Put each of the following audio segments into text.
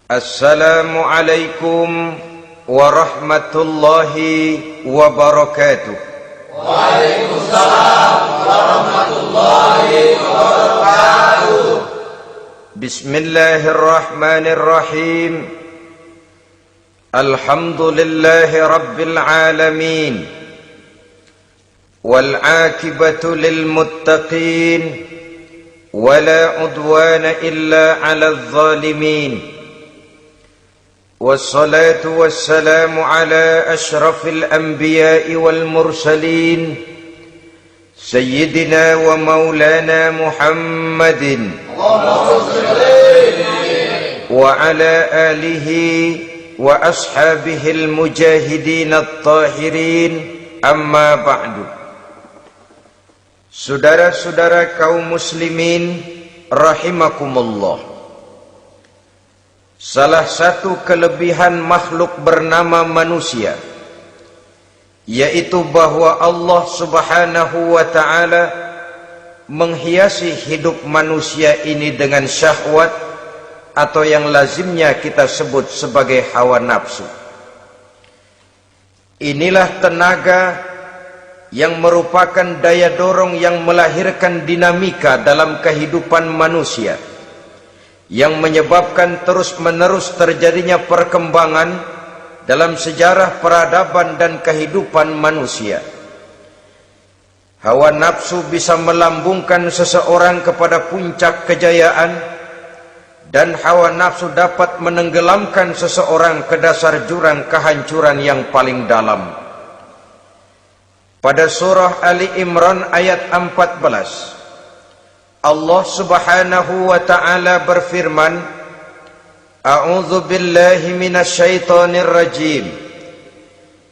Assalamualaikum warahmatullahi wabarakatuh. Waalaikumsalam warahmatullahi wabarakatuh. Bismillahirrahmanirrahim. Alhamdulillahi rabbil alamin. Wal aqibatu lil muttaqin. Wala udwana illa 'alal zalimin. والصلاة والسلام على أشرف الأنبياء والمرسلين سيدنا ومولانا محمد وعلى آله وأصحابه المجاهدين الطاهرين أما بعد. Saudara-saudara kaum muslimin rahimakumullah. Salah satu kelebihan makhluk bernama manusia, yaitu bahwa Allah subhanahu wa ta'ala menghiasi hidup manusia ini dengan syahwat, atau yang lazimnya kita sebut sebagai hawa nafsu. Inilah tenaga yang merupakan daya dorong yang melahirkan dinamika dalam kehidupan manusia, yang menyebabkan terus-menerus terjadinya perkembangan dalam sejarah peradaban dan kehidupan manusia. Hawa nafsu bisa melambungkan seseorang kepada puncak kejayaan, dan hawa nafsu dapat menenggelamkan seseorang ke dasar jurang kehancuran yang paling dalam. Pada surah Ali Imran ayat 14, Allah subhanahu wa ta'ala berfirman, A'udzu billahi minasyaitonir rajim.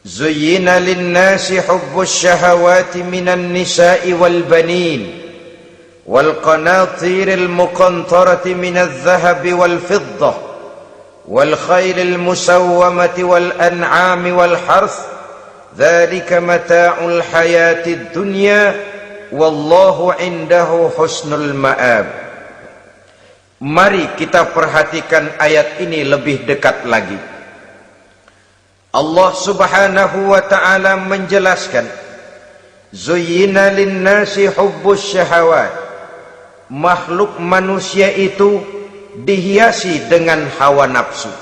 Zuyyina lin-nasi hubbus syahawati minan nisa'i wal banin wal qanatiril muqantarati minadh dhahabi wal fiddah wal khaylil musawwamati wal an'ami wal harth. Dzalika mata'ul hayatid dunya. Wallahu indahu husnul ma'ab. Mari kita perhatikan ayat ini lebih dekat lagi. Allah subhanahu wa ta'ala menjelaskan, Zuyyina linnasi hubbus syahawat. Makhluk manusia itu dihiasi dengan hawa nafsu.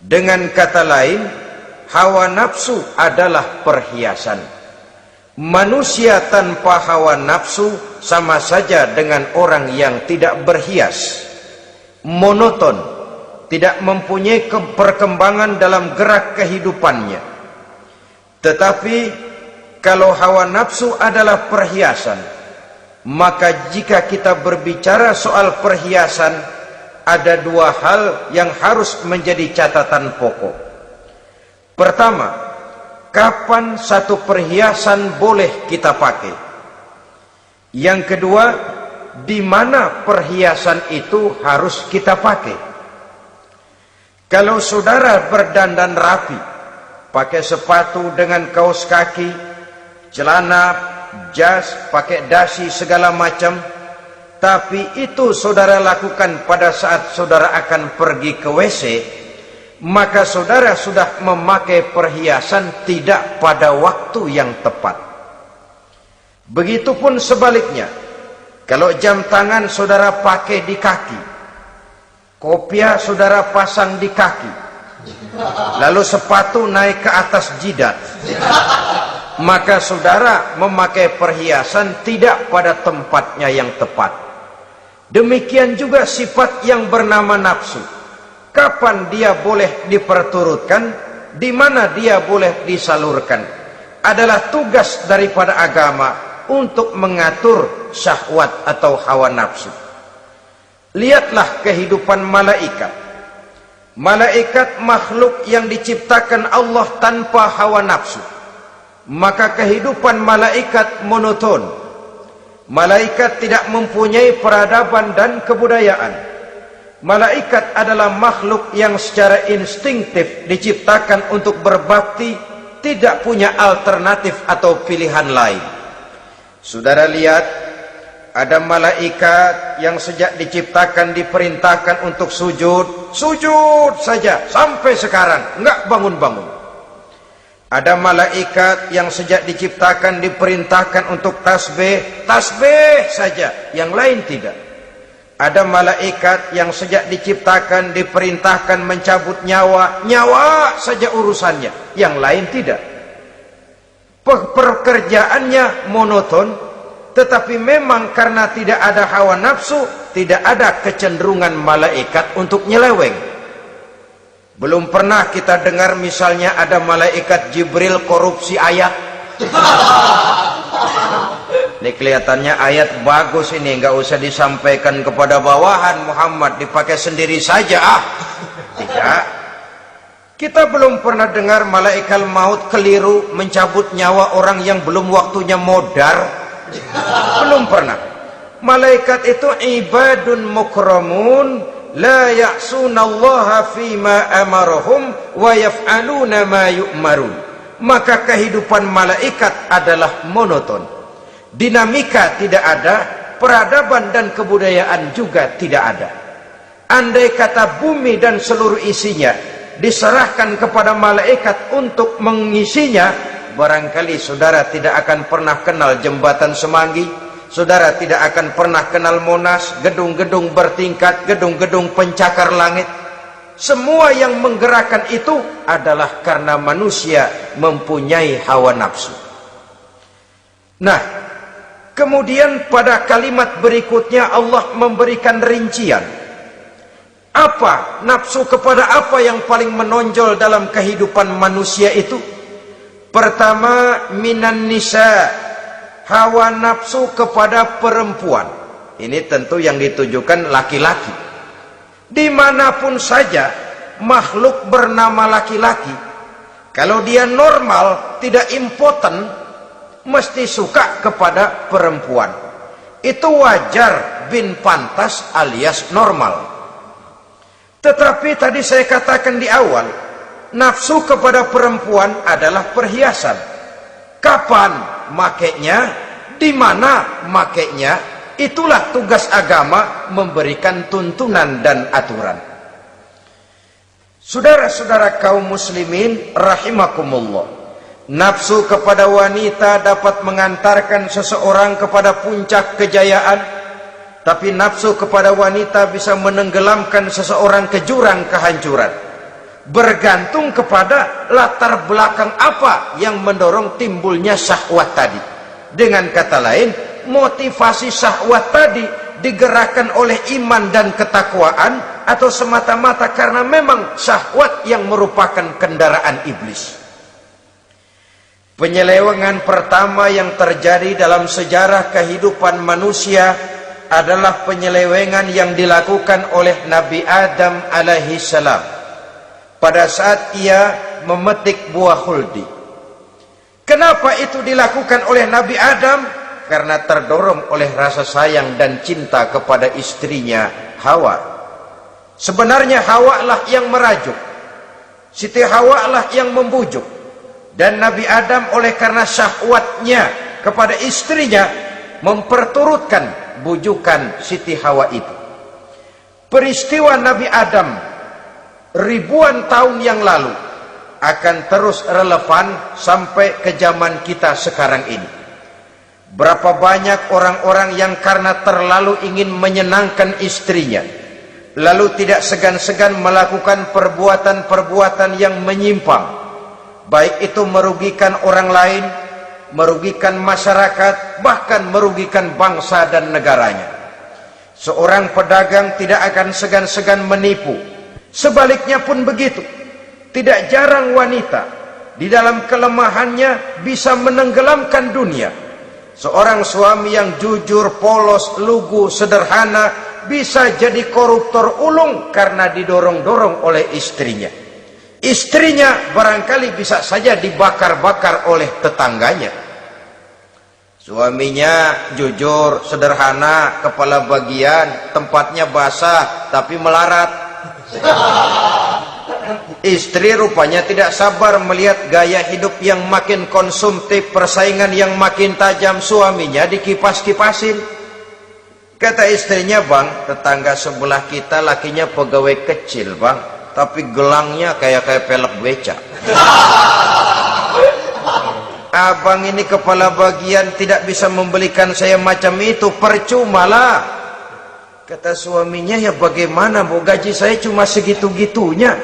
Dengan kata lain, hawa nafsu adalah perhiasan. Manusia tanpa hawa nafsu sama saja dengan orang yang tidak berhias, monoton, tidak mempunyai perkembangan dalam gerak kehidupannya. Tetapi kalau hawa nafsu adalah perhiasan, maka jika kita berbicara soal perhiasan, ada dua hal yang harus menjadi catatan pokok. Pertama, kapan satu perhiasan boleh kita pakai? Yang kedua, di mana perhiasan itu harus kita pakai? Kalau saudara berdandan rapi, pakai sepatu dengan kaos kaki, celana, jas, pakai dasi segala macam, tapi itu saudara lakukan pada saat saudara akan pergi ke WC, maka saudara sudah memakai perhiasan tidak pada waktu yang tepat. Begitupun sebaliknya, kalau jam tangan saudara pakai di kaki, kopiah saudara pasang di kaki, lalu sepatu naik ke atas jidat, maka saudara memakai perhiasan tidak pada tempatnya yang tepat. Demikian juga sifat yang bernama nafsu. Kapan dia boleh diperturutkan, di mana dia boleh disalurkan, adalah tugas daripada agama untuk mengatur syahwat atau hawa nafsu. Lihatlah kehidupan malaikat. Malaikat makhluk yang diciptakan Allah tanpa hawa nafsu. Maka kehidupan malaikat monoton. Malaikat tidak mempunyai peradaban dan kebudayaan. Malaikat adalah makhluk yang secara instingtif diciptakan untuk berbakti, tidak punya alternatif atau pilihan lain. Saudara lihat, Ada malaikat yang sejak diciptakan diperintahkan untuk sujud, sujud saja sampai sekarang, enggak bangun-bangun. Ada malaikat yang sejak diciptakan diperintahkan untuk tasbih, tasbih saja, yang lain tidak. Ada malaikat yang sejak diciptakan diperintahkan mencabut nyawa, nyawa saja urusannya, yang lain tidak. Pekerjaannya monoton. Tetapi memang karena tidak ada hawa nafsu, tidak ada kecenderungan malaikat untuk nyeleweng. Belum pernah kita dengar misalnya ada malaikat Jibril korupsi ayat. Ini kelihatannya ayat bagus ini, nggak usah disampaikan kepada bawahan Muhammad, dipakai sendiri saja. Tidak. Kita belum pernah dengar malaikat maut keliru mencabut nyawa orang yang belum waktunya modar. Belum pernah. Malaikat itu ibadun mukramun la ya'sunallaha fima amarahum wa yaf'aluna ma yu'marun. Maka kehidupan malaikat adalah monoton. Dinamika tidak ada, peradaban dan kebudayaan juga tidak ada. Andai kata bumi dan seluruh isinya diserahkan kepada malaikat untuk mengisinya, barangkali saudara tidak akan pernah kenal jembatan Semanggi, saudara tidak akan pernah kenal Monas, gedung-gedung bertingkat, gedung-gedung pencakar langit. Semua yang menggerakkan itu adalah karena manusia mempunyai hawa nafsu. Nah, kemudian pada kalimat berikutnya Allah memberikan rincian. Apa nafsu kepada apa yang paling menonjol dalam kehidupan manusia itu? Pertama, minan nisa, hawa nafsu kepada perempuan. Ini tentu yang ditujukan laki-laki. Dimanapun saja makhluk bernama laki-laki, kalau dia normal, tidak impoten, mesti suka kepada perempuan. Itu wajar, bin pantas alias normal. Tetapi tadi saya katakan di awal, nafsu kepada perempuan adalah perhiasan. Kapan makainya, di mana makainya, itulah tugas agama memberikan tuntunan dan aturan. Saudara-saudara kaum muslimin rahimakumullah, nafsu kepada wanita dapat mengantarkan seseorang kepada puncak kejayaan, tapi nafsu kepada wanita bisa menenggelamkan seseorang ke jurang kehancuran. Bergantung kepada latar belakang apa yang mendorong timbulnya syahwat tadi. Dengan kata lain, motivasi syahwat tadi digerakkan oleh iman dan ketakwaan, atau semata-mata karena memang syahwat yang merupakan kendaraan iblis. Penyelewengan pertama yang terjadi dalam sejarah kehidupan manusia adalah penyelewengan yang dilakukan oleh Nabi Adam alaihi salam pada saat ia memetik buah khuldi. Kenapa itu dilakukan oleh Nabi Adam? Karena terdorong oleh rasa sayang dan cinta kepada istrinya Hawa. Sebenarnya Hawa lah yang merajuk, Siti Hawa lah yang membujuk, dan Nabi Adam oleh karena syahwatnya kepada istrinya memperturutkan bujukan Siti Hawa itu. Peristiwa Nabi Adam ribuan tahun yang lalu akan terus relevan sampai ke zaman kita sekarang ini. Berapa banyak orang-orang yang karena terlalu ingin menyenangkan istrinya, lalu tidak segan-segan melakukan perbuatan-perbuatan yang menyimpang, baik itu merugikan orang lain, merugikan masyarakat, bahkan merugikan bangsa dan negaranya. Seorang pedagang tidak akan segan-segan menipu. Sebaliknya pun begitu. Tidak jarang wanita di dalam kelemahannya bisa menenggelamkan dunia. Seorang suami yang jujur, polos, lugu, sederhana bisa jadi koruptor ulung karena didorong-dorong oleh istrinya. Istrinya barangkali bisa saja dibakar-bakar oleh tetangganya. Suaminya jujur, sederhana, kepala bagian, tempatnya basah tapi melarat. Istri rupanya tidak sabar melihat gaya hidup yang makin konsumtif, persaingan yang makin tajam. Suaminya dikipas-kipasin. Kata istrinya, bang, tetangga sebelah kita lakinya pegawai kecil, bang, tapi gelangnya kayak pelek beca. Abang ini kepala bagian tidak bisa membelikan saya macam itu, percuma lah. Kata suaminya, ya bagaimana bu, gaji saya cuma segitu-gitunya.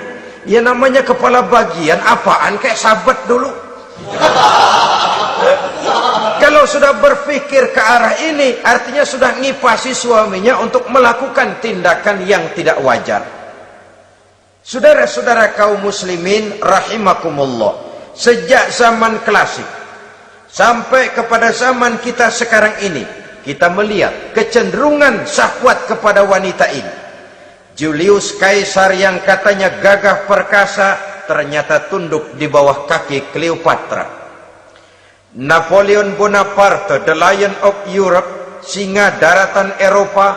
Ya namanya kepala bagian, apaan, kayak sahabat dulu. Kalau sudah berpikir ke arah ini, artinya sudah ngipasi suaminya untuk melakukan tindakan yang tidak wajar. Saudara-saudara kaum muslimin rahimakumullah, sejak zaman klasik sampai kepada zaman kita sekarang ini, kita melihat kecenderungan syahwat kepada wanita ini. Julius Kaisar yang katanya gagah perkasa, ternyata tunduk di bawah kaki Cleopatra. Napoleon Bonaparte, the Lion of Europe, singa daratan Eropa,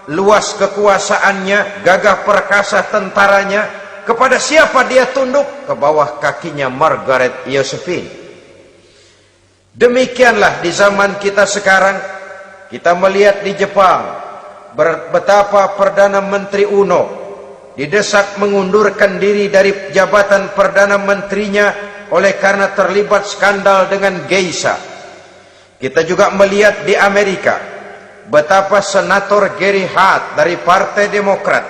luas kekuasaannya, gagah perkasa tentaranya, kepada siapa dia tunduk? Ke bawah kakinya Margaret Josephine. Demikianlah di zaman kita sekarang, kita melihat di Jepang, betapa Perdana Menteri Uno didesak mengundurkan diri dari jabatan Perdana Menterinya oleh karena terlibat skandal dengan geisha. Kita juga melihat di Amerika betapa Senator Gary Hart dari Partai Demokrat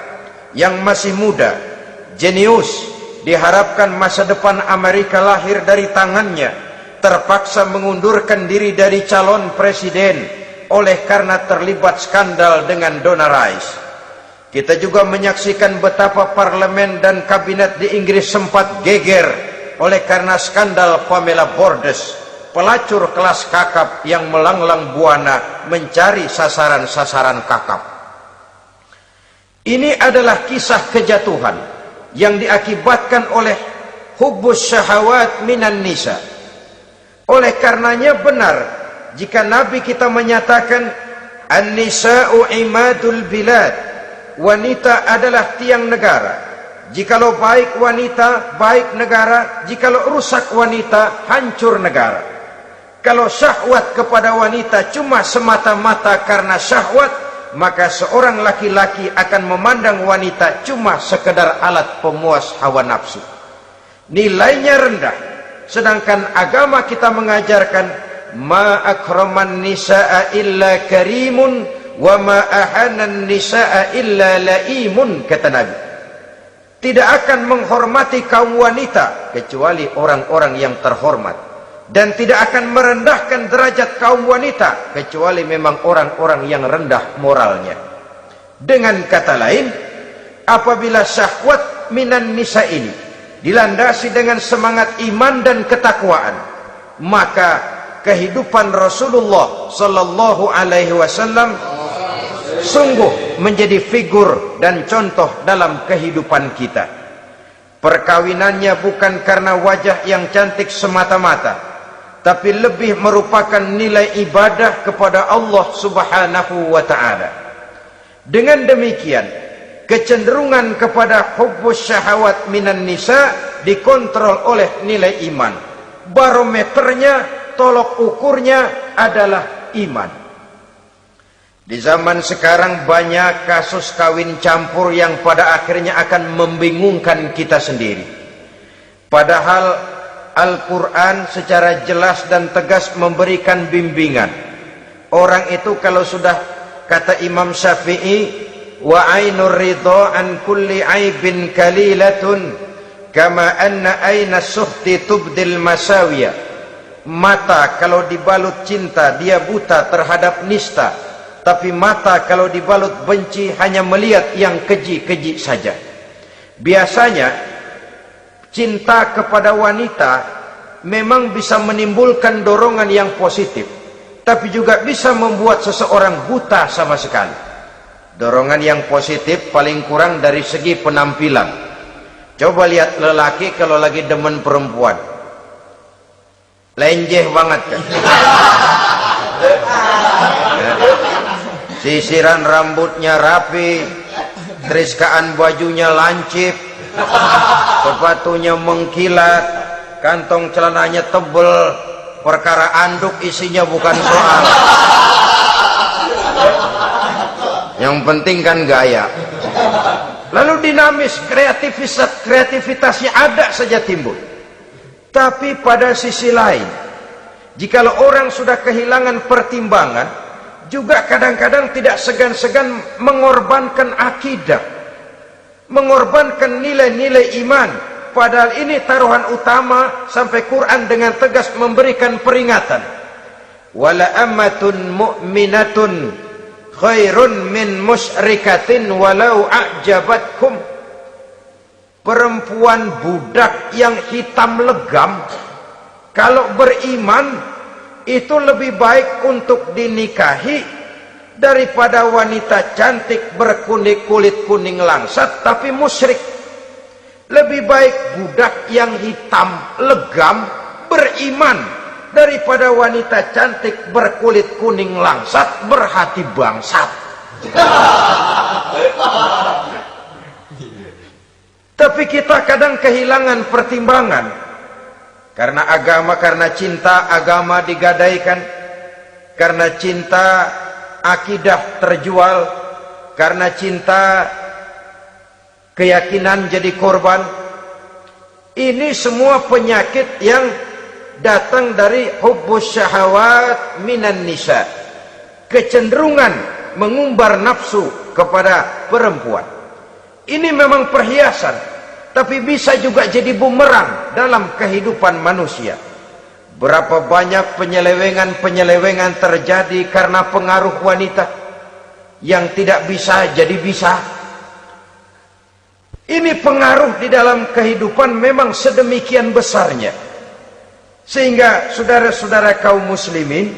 yang masih muda, jenius, diharapkan masa depan Amerika lahir dari tangannya, terpaksa mengundurkan diri dari calon presiden oleh karena terlibat skandal dengan Donna Rice. Kita juga menyaksikan betapa parlemen dan kabinet di Inggris sempat geger oleh karena skandal Pamela Bordes, pelacur kelas kakap yang melanglang buana mencari sasaran-sasaran kakap. Ini adalah kisah kejatuhan yang diakibatkan oleh hubbus syahawat minan nisa. Oleh karenanya benar jika Nabi kita menyatakan an-nisa'u imadul bilad, wanita adalah tiang negara. Jikalau baik wanita, baik negara. Jikalau rusak wanita, hancur negara. Kalau syahwat kepada wanita cuma semata-mata karena syahwat, maka seorang laki-laki akan memandang wanita cuma sekedar alat pemuas hawa nafsu. Nilainya rendah. Sedangkan agama kita mengajarkan ma akraman nisaa illa karimun wa ma ahanan nisaa illa laimun, kata Nabi. Tidak akan menghormati kaum wanita kecuali orang-orang yang terhormat, dan tidak akan merendahkan derajat kaum wanita kecuali memang orang-orang yang rendah moralnya. Dengan kata lain, apabila syahwat minan nisa ini dilandasi dengan semangat iman dan ketakwaan, maka kehidupan Rasulullah sallallahu alaihi wasallam sungguh menjadi figur dan contoh dalam kehidupan kita. Perkawinannya bukan karena wajah yang cantik semata-mata, tapi lebih merupakan nilai ibadah kepada Allah Subhanahu wa ta'ala. Dengan demikian, kecenderungan kepada hubbus syahawat minan nisa dikontrol oleh nilai iman. Barometernya, tolok ukurnya adalah iman. Di zaman sekarang banyak kasus kawin campur yang pada akhirnya akan membingungkan kita sendiri. Padahal Al-Quran secara jelas dan tegas memberikan bimbingan. Orang itu kalau sudah, kata Imam Syafi'i, wa ainur ridha an kulli aibin kalilatun kama anna aina suhti tubdil masawiya. Mata kalau dibalut cinta dia buta terhadap nista, tapi mata kalau dibalut benci hanya melihat yang keji-keji saja. Biasanya cinta kepada wanita memang bisa menimbulkan dorongan yang positif, tapi juga bisa membuat seseorang buta sama sekali. Dorongan yang positif paling kurang dari segi penampilan. Coba lihat lelaki kalau lagi demen perempuan, lenjeh banget kan. Sisiran rambutnya rapi, teriskaan bajunya lancip, sepatunya mengkilat, kantong celananya tebel, perkara anduk isinya bukan soal. yang penting kan gaya. Lalu dinamis, kreativitasnya ada saja timbul. Tapi pada sisi lain, jikalau orang sudah kehilangan pertimbangan, juga kadang-kadang tidak segan-segan mengorbankan akidah, mengorbankan nilai-nilai iman. Padahal ini taruhan utama, sampai Quran dengan tegas memberikan peringatan. Wala ammatun mu'minatun khairun min musyrikatin walau a'jabatkum. Perempuan budak yang hitam legam, kalau beriman itu lebih baik untuk dinikahi daripada wanita cantik berkulit kuning langsat tapi musyrik. Lebih baik budak yang hitam legam beriman daripada wanita cantik berkulit kuning langsat berhati bangsat. Tapi kita kadang kehilangan pertimbangan. Karena agama, karena cinta agama digadaikan. Karena cinta akidah terjual. Karena cinta keyakinan jadi korban. Ini semua penyakit yang datang dari hubbus syahawat minan nisa, kecenderungan mengumbar nafsu kepada perempuan. Ini memang perhiasan, tapi bisa juga jadi bumerang dalam kehidupan manusia. Berapa banyak penyelewengan terjadi karena pengaruh wanita yang tidak bisa jadi bisa. Ini pengaruh di dalam kehidupan memang sedemikian besarnya. Sehingga saudara-saudara kaum muslimin,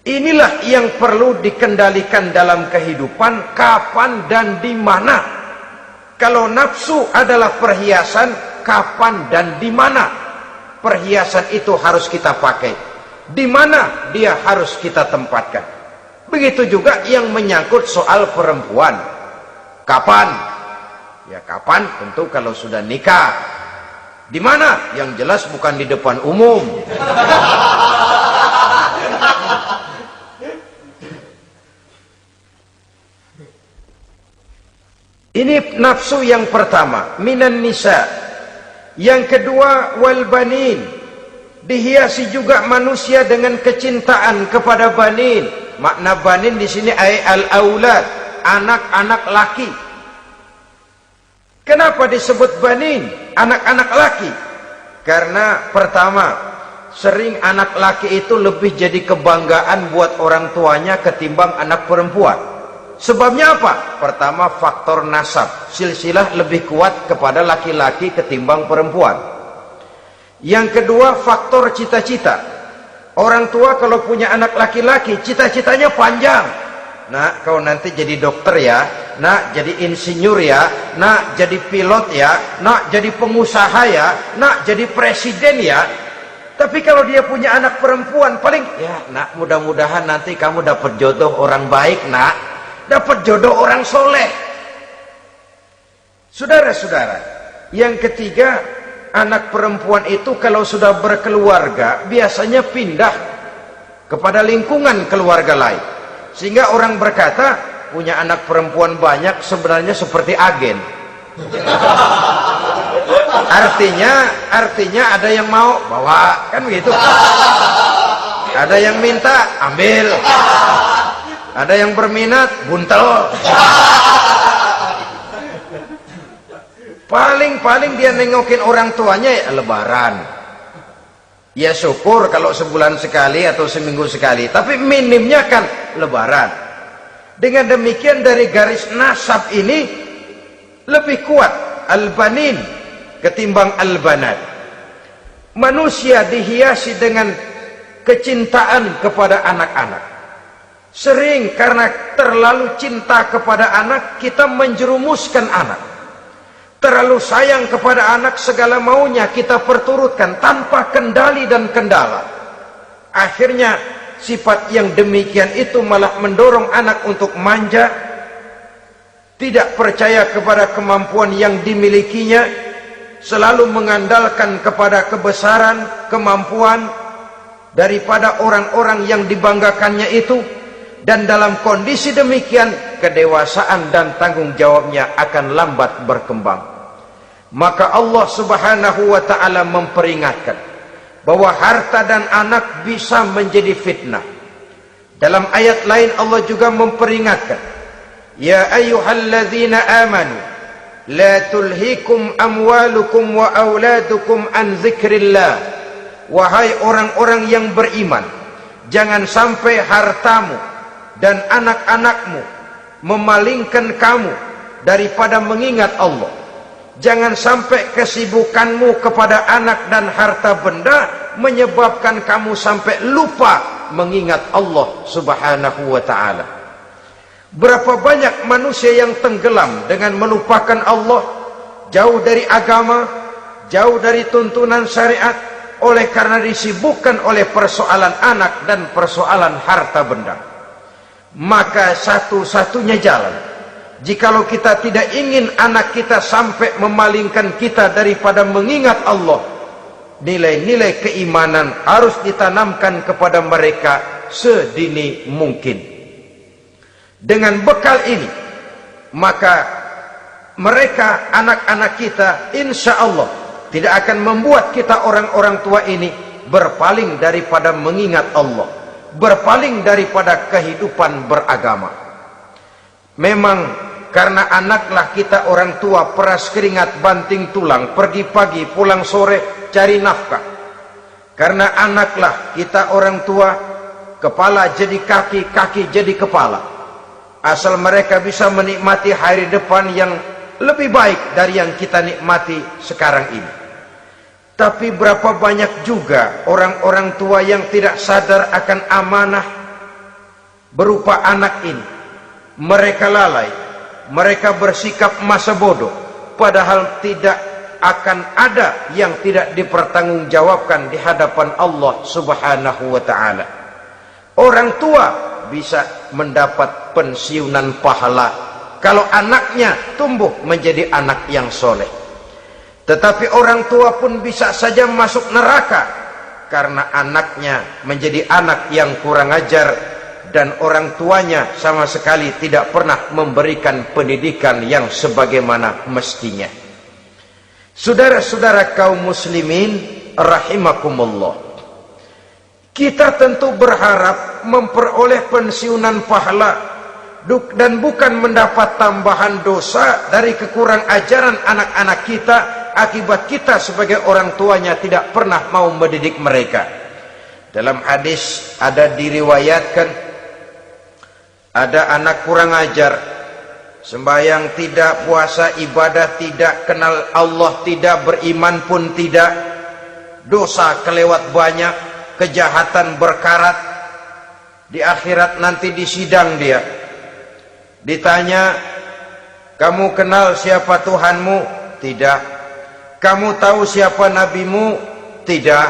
inilah yang perlu dikendalikan dalam kehidupan, kapan dan di mana. Kalau nafsu adalah perhiasan, kapan dan di mana perhiasan itu harus kita pakai, di mana dia harus kita tempatkan. Begitu juga yang menyangkut soal perempuan. Kapan? Ya kapan? Tentu kalau sudah nikah. Di mana? Yang jelas bukan di depan umum. Ini nafsu yang pertama, minan nisa. Yang kedua, wal banin. Dihiasi juga manusia dengan kecintaan kepada banin. Makna banin di sini ay al-aulad, anak-anak laki. Kenapa disebut banin, anak-anak laki? Karena pertama, sering anak laki itu lebih jadi kebanggaan buat orang tuanya ketimbang anak perempuan. Sebabnya apa? Pertama, faktor nasab, silsilah lebih kuat kepada laki-laki ketimbang perempuan. Yang kedua, faktor cita-cita. Orang tua kalau punya anak laki-laki, cita-citanya panjang. Nak, kau nanti jadi dokter ya. Nak, jadi insinyur ya. Nak, jadi pilot ya. Nak, jadi pengusaha ya. Nak, jadi presiden ya. Tapi kalau dia punya anak perempuan, paling ya nak, mudah-mudahan nanti kamu dapat jodoh orang baik nak. Dapat jodoh orang soleh. Saudara-saudara, yang ketiga, anak perempuan itu kalau sudah berkeluarga biasanya pindah kepada lingkungan keluarga lain. Sehingga orang berkata, punya anak perempuan banyak sebenarnya seperti agen. Artinya ada yang mau bawa, kan begitu. Ada yang minta, ambil. Ada yang berminat, buntel. Paling dia nengokin orang tuanya ya lebaran. Ya syukur kalau sebulan sekali atau seminggu sekali, tapi minimnya kan lebaran. Dengan demikian dari garis nasab ini lebih kuat al-banin ketimbang al-banat. Manusia dihiasi dengan kecintaan kepada anak-anak. Sering karena terlalu cinta kepada anak, kita menjerumuskan anak. Terlalu sayang kepada anak, segala maunya kita perturutkan tanpa kendali dan kendala. Akhirnya sifat yang demikian itu malah mendorong anak untuk manja, tidak percaya kepada kemampuan yang dimilikinya, selalu mengandalkan kepada kebesaran, kemampuan daripada orang-orang yang dibanggakannya itu. Dan dalam kondisi demikian kedewasaan dan tanggung jawabnya akan lambat berkembang. Maka Allah Subhanahu wa ta'ala memperingatkan bahwa harta dan anak bisa menjadi fitnah. Dalam ayat lain Allah juga memperingatkan, ya ayyuhalladzina amanu la tulhikum amwalukum wa auladukum an dzikrillah. Wahai orang-orang yang beriman, jangan sampai hartamu dan anak-anakmu memalingkan kamu daripada mengingat Allah. Jangan sampai kesibukanmu kepada anak dan harta benda menyebabkan kamu sampai lupa mengingat Allah Subhanahu wa ta'ala. Berapa banyak manusia yang tenggelam dengan melupakan Allah, jauh dari agama, jauh dari tuntunan syariat, oleh karena disibukkan oleh persoalan anak dan persoalan harta benda. Maka satu-satunya jalan, jikalau kita tidak ingin anak kita sampai memalingkan kita daripada mengingat Allah, nilai-nilai keimanan harus ditanamkan kepada mereka sedini mungkin. Dengan bekal ini, maka mereka, anak-anak kita, insya Allah tidak akan membuat kita orang-orang tua ini berpaling daripada mengingat Allah, berpaling daripada kehidupan beragama. Memang karena anaklah kita orang tua peras keringat banting tulang, pergi pagi pulang sore cari nafkah. Karena anaklah kita orang tua, kepala jadi kaki, kaki jadi kepala. Asal mereka bisa menikmati hari depan yang lebih baik dari yang kita nikmati sekarang ini. Tapi berapa banyak juga orang-orang tua yang tidak sadar akan amanah berupa anak ini. Mereka lalai, mereka bersikap masa bodoh, padahal tidak akan ada yang tidak dipertanggungjawabkan di hadapan Allah Subhanahu wa ta'ala. Orang tua bisa mendapat pensiunan pahala kalau anaknya tumbuh menjadi anak yang soleh. Tetapi orang tua pun bisa saja masuk neraka karena anaknya menjadi anak yang kurang ajar dan orang tuanya sama sekali tidak pernah memberikan pendidikan yang sebagaimana mestinya. Saudara-saudara kaum muslimin rahimakumullah, kita tentu berharap memperoleh pensiunan pahala dan bukan mendapat tambahan dosa dari kekurang ajaran anak-anak kita akibat kita sebagai orang tuanya tidak pernah mau mendidik mereka. Dalam hadis ada diriwayatkan, ada anak kurang ajar, sembahyang tidak, puasa ibadah tidak, kenal Allah tidak, beriman pun tidak, dosa kelewat banyak, kejahatan berkarat. Di akhirat nanti disidang dia, ditanya, kamu kenal siapa Tuhanmu? Tidak. Kamu tahu siapa nabimu? Tidak.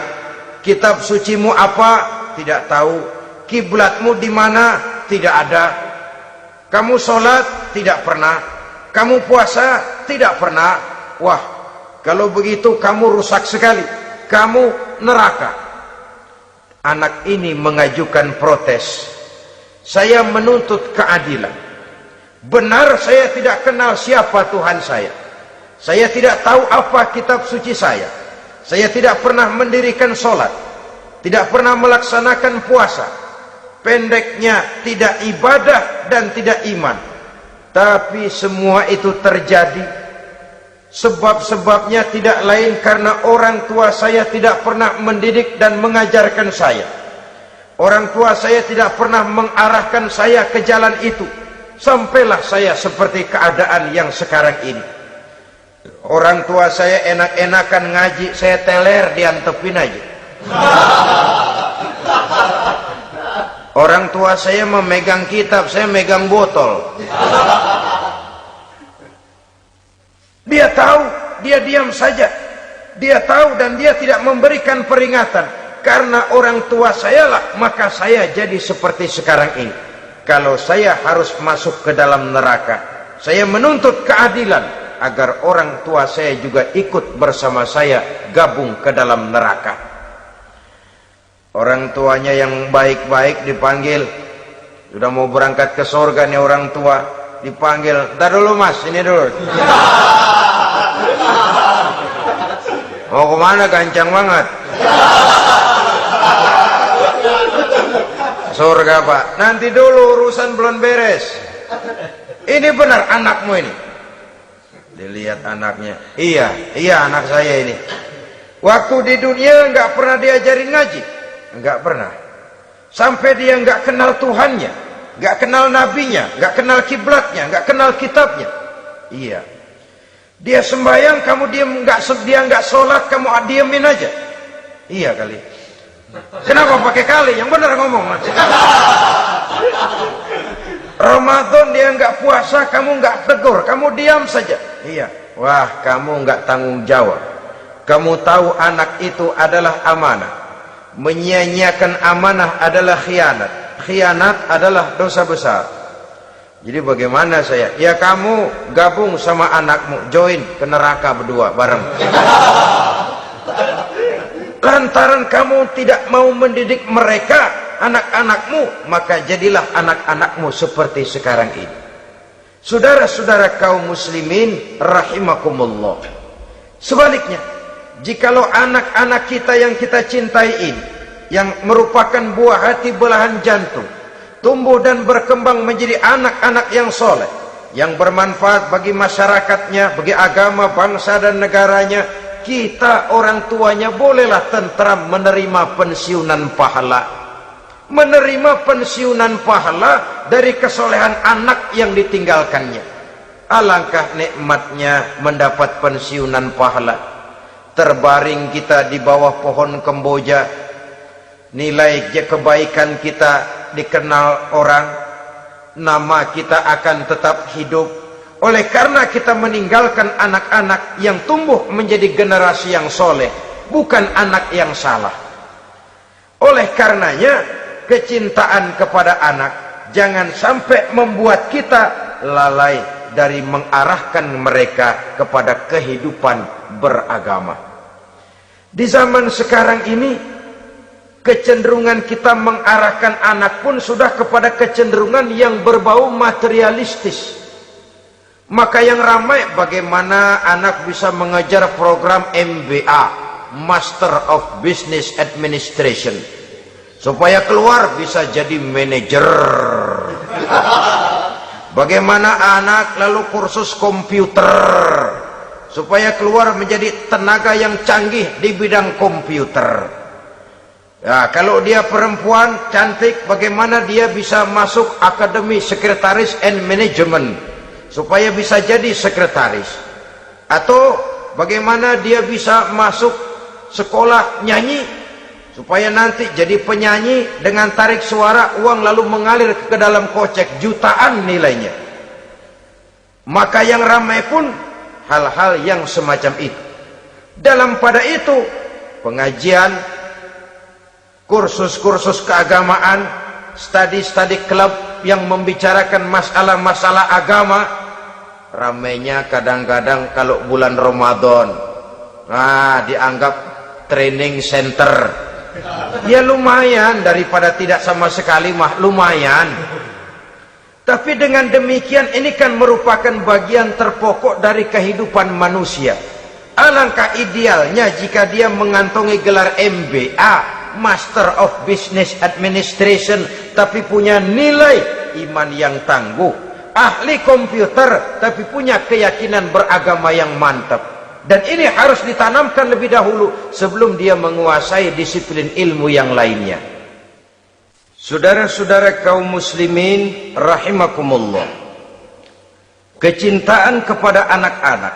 Kitab sucimu apa? Tidak tahu. Kiblatmu di mana? Tidak ada. Kamu sholat? Tidak pernah. Kamu puasa? Tidak pernah. Wah, kalau begitu kamu rusak sekali, kamu neraka. Anak ini mengajukan protes. Saya menuntut keadilan. Benar saya tidak kenal siapa Tuhan saya. Saya tidak tahu apa kitab suci saya. Saya tidak pernah mendirikan sholat, tidak pernah melaksanakan puasa. Pendeknya tidak ibadah dan tidak iman. Tapi semua itu terjadi sebab-sebabnya tidak lain karena orang tua saya tidak pernah mendidik dan mengajarkan saya. Orang tua saya tidak pernah mengarahkan saya ke jalan itu. Sampailah saya seperti keadaan yang sekarang ini. Orang tua saya enak-enakan ngaji, saya teler diantepin aja. Orang tua saya memegang kitab, saya megang botol. Dia tahu, dia diam saja. Dia tahu dan dia tidak memberikan peringatan. Karena orang tua saya lah, maka saya jadi seperti sekarang ini. Kalau saya harus masuk ke dalam neraka, saya menuntut keadilan agar orang tua saya juga ikut bersama saya gabung ke dalam neraka. Orang tuanya yang baik-baik dipanggil, sudah mau berangkat ke surga nih orang tua. dipanggil, "Ntar dulu mas, ini dulu." "Mau kemana, gancang banget?" "Surga pak." "Nanti dulu, urusan belum beres." "Ini benar anakmu ini?" Dilihat anaknya, iya anak saya ini. "Waktu di dunia nggak pernah diajarin ngaji?" "Nggak pernah." "Sampai dia nggak kenal Tuhannya, nggak kenal nabinya, nggak kenal kiblatnya, nggak kenal kitabnya?" "Iya." "Dia sembahyang, kamu diam, dia nggak sholat, kamu diemin aja?" "Iya kali." "Kenapa pakai kali? Yang benar ngomong." "Ramadan dia nggak puasa, kamu nggak tegur, kamu diam saja." "Iya." "Wah, kamu nggak tanggung jawab. Kamu tahu anak itu adalah amanah. Menyia-nyiakan amanah adalah khianat. Khianat adalah dosa besar. Jadi bagaimana saya?" "Ya kamu gabung sama anakmu, join ke neraka berdua bareng." Lantaran kamu tidak mau mendidik mereka, anak-anakmu, maka jadilah anak-anakmu seperti sekarang ini. Saudara-saudara kaum muslimin rahimakumullah. Sebaliknya, jikalau anak-anak kita yang kita cintai ini, yang merupakan buah hati belahan jantung, tumbuh dan berkembang menjadi anak-anak yang soleh, yang bermanfaat bagi masyarakatnya, bagi agama, bangsa dan negaranya, kita orang tuanya bolehlah tentram menerima pensiunan pahala. Menerima pensiunan pahala dari kesolehan anak yang ditinggalkannya. Alangkah nikmatnya mendapat pensiunan pahala. Terbaring kita di bawah pohon kemboja, nilai kebaikan kita dikenal orang, nama kita akan tetap hidup. Oleh karena kita meninggalkan anak-anak yang tumbuh menjadi generasi yang soleh, bukan anak yang salah. Oleh karenanya, kecintaan kepada anak jangan sampai membuat kita lalai dari mengarahkan mereka kepada kehidupan beragama. Di zaman sekarang ini, kecenderungan kita mengarahkan anak pun sudah kepada kecenderungan yang berbau materialistis. Maka yang ramai bagaimana anak bisa mengejar program MBA, Master of Business Administration, supaya keluar bisa jadi manajer. Bagaimana anak lalu kursus komputer, supaya keluar menjadi tenaga yang canggih di bidang komputer. Ya, kalau dia perempuan cantik, bagaimana dia bisa masuk Akademi Sekretaris and Management, supaya bisa jadi sekretaris. Atau bagaimana dia bisa masuk sekolah nyanyi, supaya nanti jadi penyanyi dengan tarik suara, uang lalu mengalir ke dalam kocek jutaan nilainya. Maka yang ramai pun hal-hal yang semacam itu. Dalam pada itu, pengajian, kursus-kursus keagamaan, study club yang membicarakan masalah-masalah agama, ramainya kadang-kadang kalau bulan Ramadan, dianggap training center. Ya lumayan, daripada tidak sama sekali mah lumayan. Tapi dengan demikian ini kan merupakan bagian terpokok dari kehidupan manusia. Alangkah idealnya jika dia mengantongi gelar MBA, Master of Business Administration, tapi punya nilai iman yang tangguh, ahli komputer tapi punya keyakinan beragama yang mantap. Dan ini harus ditanamkan lebih dahulu sebelum dia menguasai disiplin ilmu yang lainnya. Saudara-saudara kaum muslimin rahimakumullah, kecintaan kepada anak-anak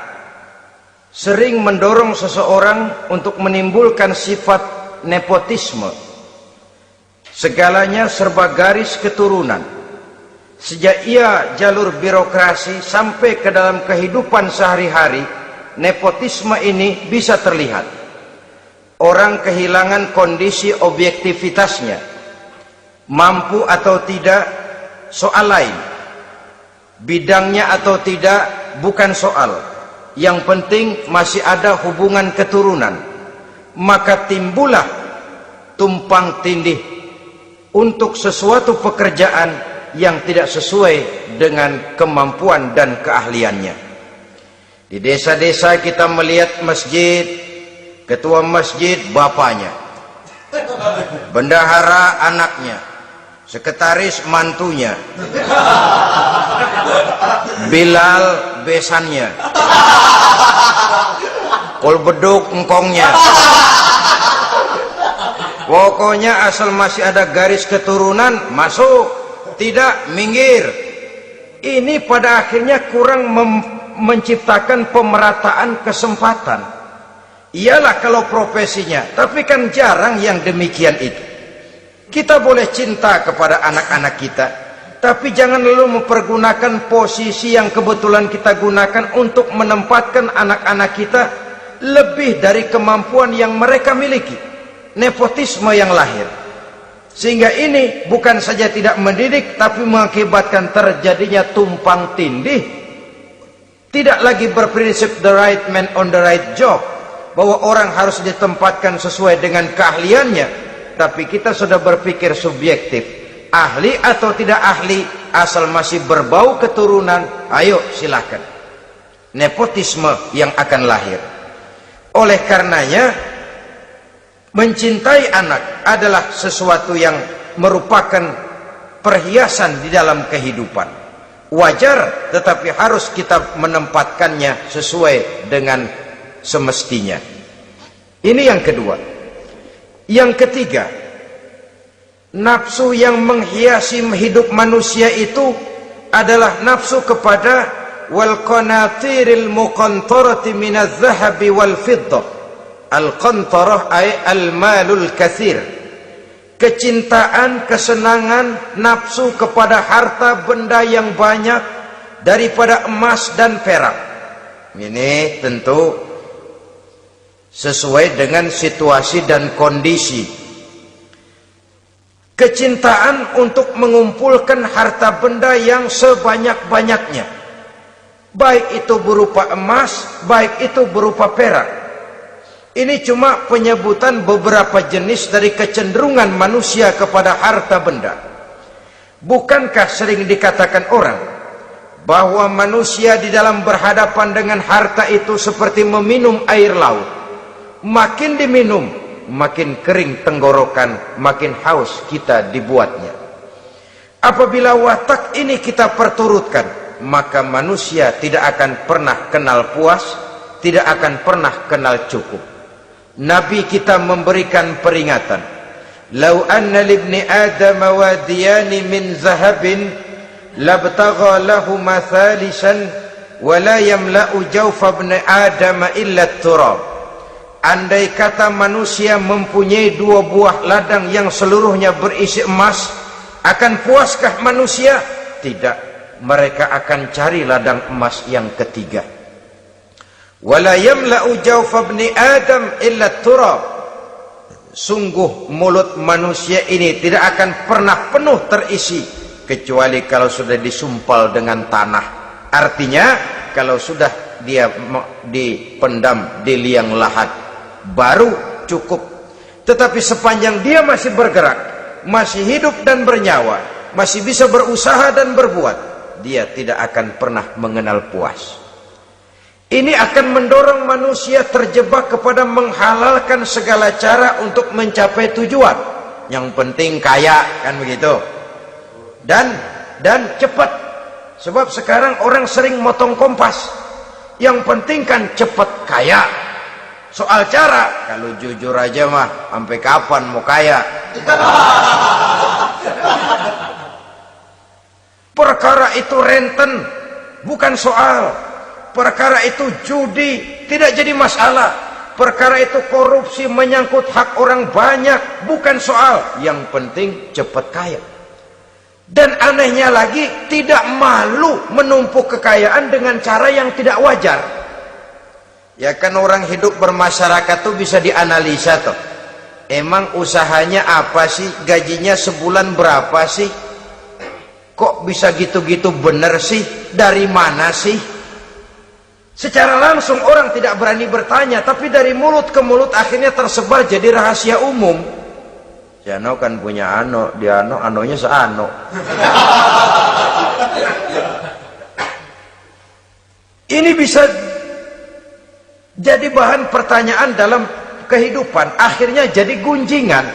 sering mendorong seseorang untuk menimbulkan sifat nepotisme. Segalanya serba garis keturunan. Sejak ia jalur birokrasi sampai ke dalam kehidupan sehari-hari, nepotisme ini bisa terlihat. Orang kehilangan kondisi objektivitasnya. Mampu atau tidak soal lain. Bidangnya atau tidak bukan soal. Yang penting masih ada hubungan keturunan. Maka timbullah tumpang tindih untuk sesuatu pekerjaan yang tidak sesuai dengan kemampuan dan keahliannya. Di desa-desa kita melihat masjid, ketua masjid bapaknya, bendahara anaknya, sekretaris mantunya, Bilal besannya, kol beduk engkongnya. Pokoknya asal masih ada garis keturunan masuk, tidak minggir. Ini pada akhirnya kurang menciptakan pemerataan kesempatan. Iyalah kalau profesinya, tapi kan jarang yang demikian itu. Kita boleh cinta kepada anak-anak kita, tapi jangan lalu mempergunakan posisi yang kebetulan kita gunakan untuk menempatkan anak-anak kita lebih dari kemampuan yang mereka miliki. Nepotisme yang lahir, sehingga ini bukan saja tidak mendidik, tapi mengakibatkan terjadinya tumpang tindih. Tidak lagi berprinsip the right man on the right job, bahwa orang harus ditempatkan sesuai dengan keahliannya, tapi kita sudah berpikir subjektif, ahli atau tidak ahli, asal masih berbau keturunan, ayo silakan. Nepotisme yang akan lahir. Oleh karenanya, mencintai anak adalah sesuatu yang merupakan perhiasan di dalam kehidupan. Wajar, tetapi harus kita menempatkannya sesuai dengan semestinya. Ini yang kedua. Yang ketiga, nafsu yang menghiasi hidup manusia itu adalah nafsu kepada wal qanatiril muqantarati minadh dhahabi wal fiddah. Al-qantarah ay al-malul katsir. Kecintaan, kesenangan, nafsu kepada harta benda yang banyak daripada emas dan perak. Ini tentu sesuai dengan situasi dan kondisi. Kecintaan untuk mengumpulkan harta benda yang sebanyak-banyaknya, baik itu berupa emas, baik itu berupa perak. Ini cuma penyebutan beberapa jenis dari kecenderungan manusia kepada harta benda. Bukankah sering dikatakan orang bahwa manusia di dalam berhadapan dengan harta itu seperti meminum air laut. Makin diminum, makin kering tenggorokan, makin haus kita dibuatnya. Apabila watak ini kita perturutkan, maka manusia tidak akan pernah kenal puas, tidak akan pernah kenal cukup. Nabi kita memberikan peringatan, "Lau anna libni Adam wadiyani min zahabin labtagha lahu mathalisan wa la yamla'u jawfa ibni Adam illa turab." Andai kata manusia mempunyai dua buah ladang yang seluruhnya berisi emas, akan puaskah manusia? Tidak, mereka akan cari ladang emas yang ketiga. Wala yamla'u jawfa ibni Adam illa turab. Sungguh mulut manusia ini tidak akan pernah penuh terisi kecuali kalau sudah disumpal dengan tanah. Artinya kalau sudah dia dipendam di liang lahat baru cukup. Tetapi sepanjang dia masih bergerak, masih hidup dan bernyawa, masih bisa berusaha dan berbuat, dia tidak akan pernah mengenal puas. Ini akan mendorong manusia terjebak kepada menghalalkan segala cara untuk mencapai tujuan. Yang penting kaya, kan begitu. Dan cepat. Sebab sekarang orang sering motong kompas. Yang penting kan cepat kaya. Soal cara, kalau jujur aja mah, sampai kapan mau kaya? Perkara itu renten, bukan soal. Perkara itu judi, tidak jadi masalah. Perkara itu korupsi, menyangkut hak orang banyak, bukan soal. Yang penting cepat kaya. Dan anehnya lagi, tidak malu menumpuk kekayaan dengan cara yang tidak wajar. Ya kan orang hidup bermasyarakat tuh bisa dianalisa tuh. Emang usahanya apa sih? Gajinya sebulan berapa sih? Kok bisa gitu-gitu bener sih? Dari mana sih? Secara langsung orang tidak berani bertanya, tapi dari mulut ke mulut akhirnya tersebar jadi rahasia umum. Si Ano kan punya ano, dia anonya seano. Ini bisa jadi bahan pertanyaan dalam kehidupan, akhirnya jadi gunjingan.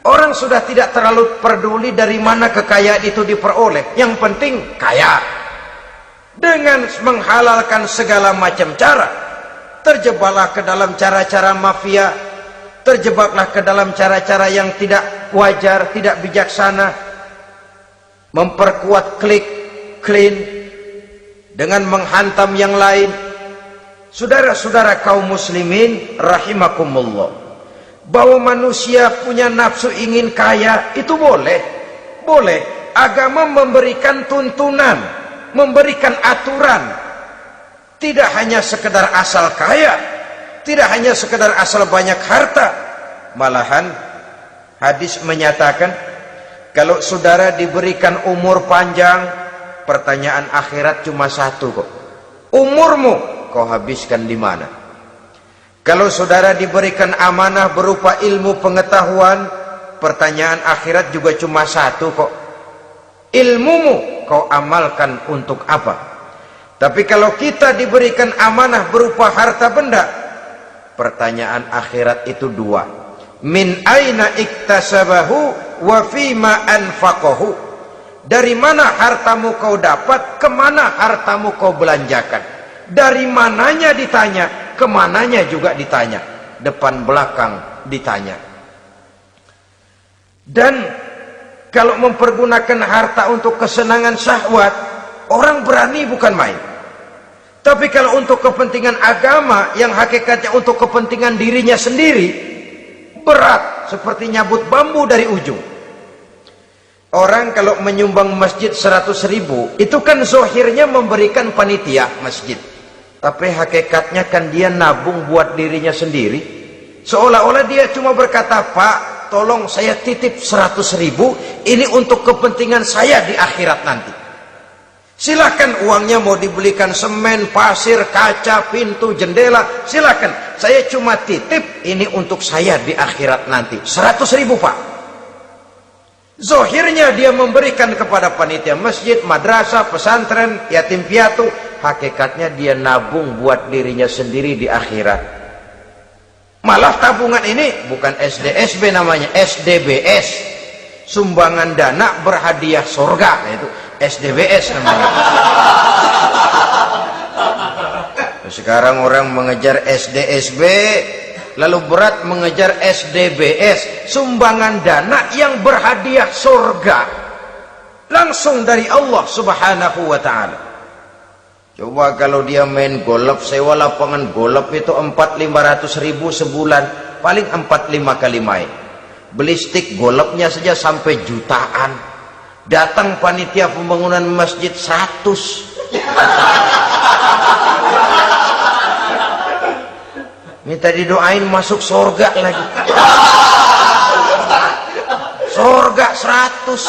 Orang sudah tidak terlalu peduli dari mana kekayaan itu diperoleh, yang penting kaya. Dengan menghalalkan segala macam cara, terjebaklah ke dalam cara-cara mafia, terjebaklah ke dalam cara-cara yang tidak wajar, tidak bijaksana, memperkuat klik, clean, dengan menghantam yang lain. Saudara-saudara kaum muslimin rahimakumullah, bahwa manusia punya nafsu ingin kaya itu boleh. Agama memberikan tuntunan, memberikan aturan. Tidak hanya sekedar asal kaya, tidak hanya sekedar asal banyak harta. Malahan hadis menyatakan, kalau saudara diberikan umur panjang, pertanyaan akhirat cuma satu kok. Umurmu kau habiskan di mana? Kalau saudara diberikan amanah berupa ilmu pengetahuan, pertanyaan akhirat juga cuma satu kok. Ilmumu kau amalkan untuk apa? Tapi kalau kita diberikan amanah berupa harta benda, pertanyaan akhirat itu dua. Min aina iktasabahu wa fima anfaqahu. Dari mana hartamu kau dapat, kemana hartamu kau belanjakan. Dari mananya ditanya, kemananya juga ditanya, depan belakang ditanya. Dan kalau mempergunakan harta untuk kesenangan syahwat, orang berani bukan main. Tapi kalau untuk kepentingan agama, yang hakikatnya untuk kepentingan dirinya sendiri, berat seperti nyabut bambu dari ujung. Orang kalau menyumbang masjid 100.000, itu kan zohirnya memberikan panitia masjid, tapi hakikatnya kan dia nabung buat dirinya sendiri. Seolah-olah dia cuma berkata, Pak, tolong saya titip 100.000, ini untuk kepentingan saya di akhirat nanti. Silahkan uangnya mau dibelikan semen, pasir, kaca, pintu, jendela, silahkan. Saya cuma titip, ini untuk saya di akhirat nanti. 100.000 Pak. Zohirnya dia memberikan kepada panitia masjid, madrasah, pesantren, yatim piatu. Hakikatnya dia nabung buat dirinya sendiri di akhirat. Malah tabungan ini bukan SDSB namanya, SDBS. Sumbangan dana berhadiah surga, itu SDBS namanya. Sekarang orang mengejar SDSB, lalu berat mengejar SDBS, sumbangan dana yang berhadiah surga langsung dari Allah Subhanahu wa ta'ala. Coba kalau dia main golf, sewa lapangan golf itu 400-500 ribu sebulan, paling 4-5 kali main. Beli stick golfnya saja sampai jutaan. Datang panitia pembangunan masjid 100. Minta didoain masuk surga lagi. Surga 100.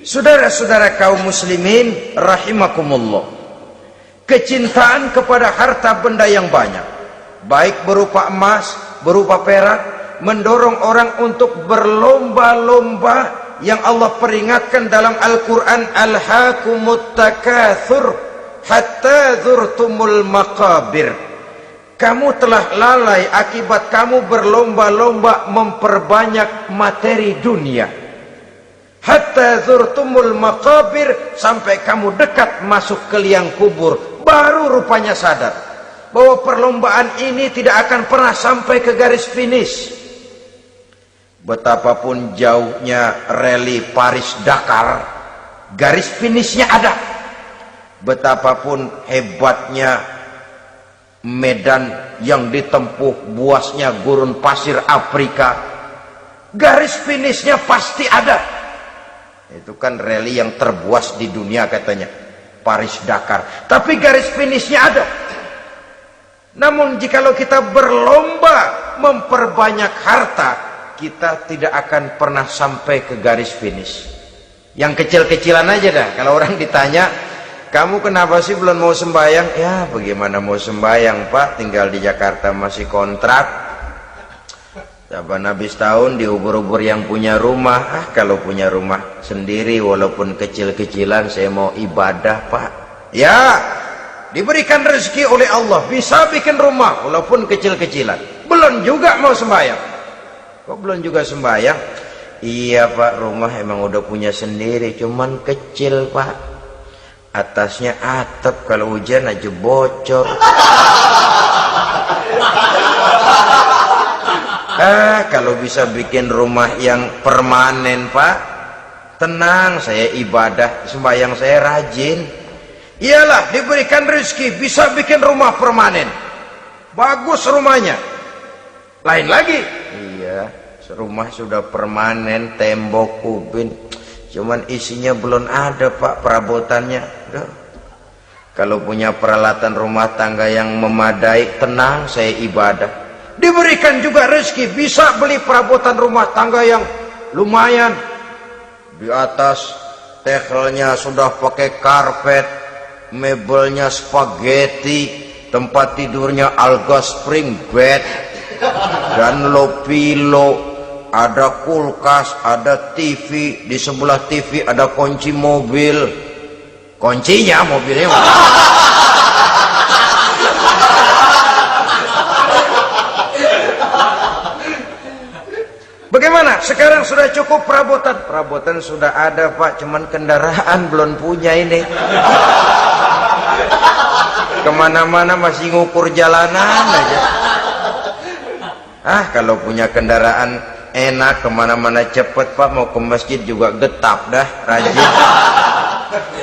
Saudara-saudara kaum muslimin rahimakumullah, kecintaan kepada harta benda yang banyak, baik berupa emas, berupa perak, mendorong orang untuk berlomba-lomba yang Allah peringatkan dalam Al-Quran, alhaakumut takatsur hatta zurtumul maqabir. Kamu telah lalai akibat kamu berlomba-lomba memperbanyak materi dunia. Hatta zurtumul maqabir, sampai kamu dekat masuk ke liang kubur, baru rupanya sadar bahwa perlombaan ini tidak akan pernah sampai ke garis finish. Betapapun jauhnya rally Paris-Dakar, garis finishnya ada. Betapapun hebatnya medan yang ditempuh, buasnya gurun pasir Afrika, garis finishnya pasti ada. Itu kan rally yang terbuas di dunia katanya, Paris-Dakar. Tapi garis finishnya ada. Namun jikalau kita berlomba memperbanyak harta, kita tidak akan pernah sampai ke garis finish. Yang kecil-kecilan aja dah. Kalau orang ditanya, kamu kenapa sih belum mau sembahyang? Ya bagaimana mau sembahyang Pak, tinggal di Jakarta masih kontrak. Saban habis tahun diubur-ubur yang punya rumah. Kalau punya rumah sendiri walaupun kecil-kecilan, saya mau ibadah Pak. Ya, diberikan rezeki oleh Allah, bisa bikin rumah walaupun kecil-kecilan. Belum juga mau sembahyang. Kok belum juga sembahyang? Iya Pak, rumah emang udah punya sendiri, cuman kecil Pak. Atasnya atap, kalau hujan aja bocor. Kalau bisa bikin rumah yang permanen Pak, tenang, saya ibadah, sembahyang saya rajin. Iyalah, diberikan rezeki bisa bikin rumah permanen, bagus rumahnya. Lain lagi, iya, rumah sudah permanen, tembok, kubin, cuman isinya belum ada Pak, perabotannya. Kalau punya peralatan rumah tangga yang memadai, tenang, saya ibadah. Diberikan juga rezeki bisa beli perabotan rumah tangga yang lumayan. Di atas tekelnya sudah pakai karpet, mebelnya spaghetti, tempat tidurnya alga spring bed dan low pillow, ada kulkas, ada TV, di sebelah TV ada kunci mobil. Kuncinya mobilnya bagaimana? Sekarang sudah cukup perabotan. Perabotan sudah ada Pak, cuman kendaraan belum punya ini. Kemana-mana masih ngukur jalanan aja. Kalau punya kendaraan enak, kemana-mana cepet Pak, mau ke masjid juga getap dah, rajin.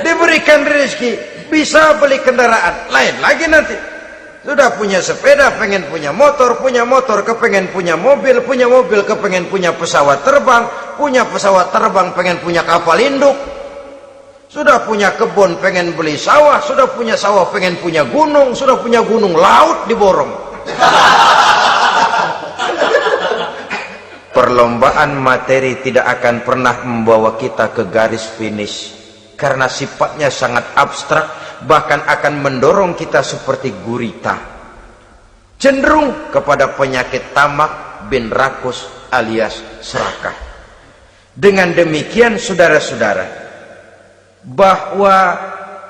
Diberikan rezeki bisa beli kendaraan. Lain lagi nanti, sudah punya sepeda, pengen punya motor, kepengen punya mobil, kepengen punya pesawat terbang, pengen punya kapal induk. Sudah punya kebun, pengen beli sawah, sudah punya sawah, pengen punya gunung, sudah punya gunung, laut diborong. Perlombaan materi tidak akan pernah membawa kita ke garis finish, karena sifatnya sangat abstrak, bahkan akan mendorong kita seperti gurita, cenderung kepada penyakit tamak bin rakus alias serakah. Dengan demikian saudara-saudara, bahwa